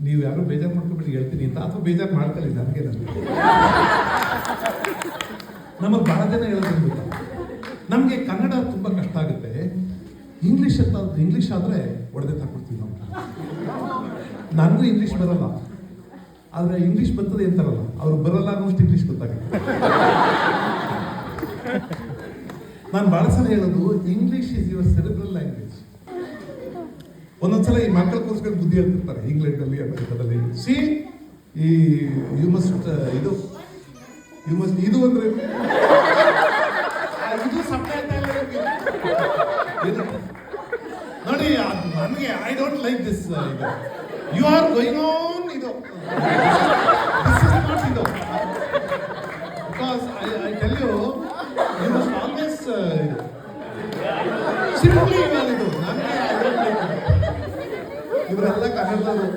ನೀವು ಯಾರು ಬೇಜಾರು ಮಾಡ್ಕೊಬೇಡಿ ಹೇಳ್ತೀನಿ ಅಂತ, ಅಥವಾ ಬೇಜಾರು ಮಾಡ್ಕೊಳ್ಳಿ ನನಗೆ. ನಮಗೆ ಬಹಳ ಜನ ಹೇಳೋದು ಗೊತ್ತಾ, ನಮಗೆ ಕನ್ನಡ ತುಂಬ ಕಷ್ಟ ಆಗುತ್ತೆ, ಇಂಗ್ಲೀಷ್ ಆದರೆ ಒಡೆದೇ ತಗೊಳ್ತೀವಿ ನಾವು. ನನಗೂ ಇಂಗ್ಲೀಷ್ ಬರಲ್ಲ, ಆದರೆ ಇಂಗ್ಲೀಷ್ ಬರ್ತದೆ ಅಂತಾರಲ್ಲ, ಅವ್ರು ಬರಲ್ಲ ಅನ್ನೋಷ್ಟು ಇಂಗ್ಲೀಷ್ ಗೊತ್ತಾಗುತ್ತೆ. ನಾನು ಭಾಳ ಸಲ ಹೇಳೋದು, English is your cerebral language. ಒಂದೊಂದ್ಸಲ ಈ ಮಕ್ಕಳ ಕೂರಿಸ್ಕೊಂಡು ಬುದ್ಧಿ ಹೇಳ್ತಿರ್ತಾರೆ ಇಂಗ್ಲೆಂಡಲ್ಲಿ ಅಮೆರಿಕದಲ್ಲಿ. ಸಿ ಈ ಯು ಮಸ್ಟ್ ಇದು ಅಂದ್ರೆ ಇದು ನೋಡಿ, ನನಗೆ I don't like this. You are going on ಇದು ಇದು because I tell you must always simply ಇದು. ನನಗೆ ಇವರೆಲ್ಲ ಕನ್ನಡದವರು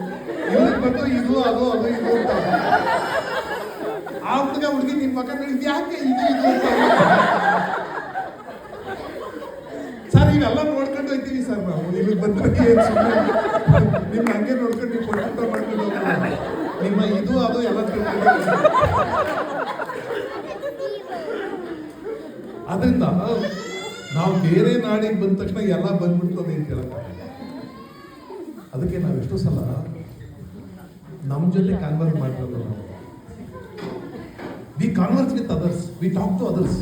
ಇವ್ರಿಗೆ ಬಂದು ಇದು ಅದು ಇದು ಅಂತ. ಆ ಹುಡುಗಿ ನಿನ್ ಪಕ್ಕ ನೋಡಿದ್ ಯಾಕೆ ಇದು ಅಂತ. ಸರ್ ಇವೆಲ್ಲ ನೋಡ್ಕೊಂಡು ಹೋಗ್ತೀವಿ ಸರ್ ನಾವು. ಇಲ್ಲಿಗೆ ಬಂದ್ರೆ ನಿಮ್ಮ ಹಂಗೆ ನೋಡ್ಕೊಂಡು ನೀವು ಕೊಟ್ಟು ಮಾಡ್ಕೊಂಡು ನಿಮ್ಮ ಇದು ಅದು ಎಲ್ಲ ಅದರಿಂದ ನಾವು ಬೇರೆ ನಾಡಿಗೆ ಬಂದ ತಕ್ಷಣ ಎಲ್ಲ ಬಂದ್ಬಿಡ್ತದೆ ಅಂತ ಹೇಳಕ್ಕೆ. ಅದಕ್ಕೆ ನಾವು ಎಷ್ಟೋ ಸಲ ನಮ್ಮ ಜೊತೆ ಕಾನ್ವರ್ಸ್ ಮಾಡ್ಬೋದು. We converse with others, we talk to others.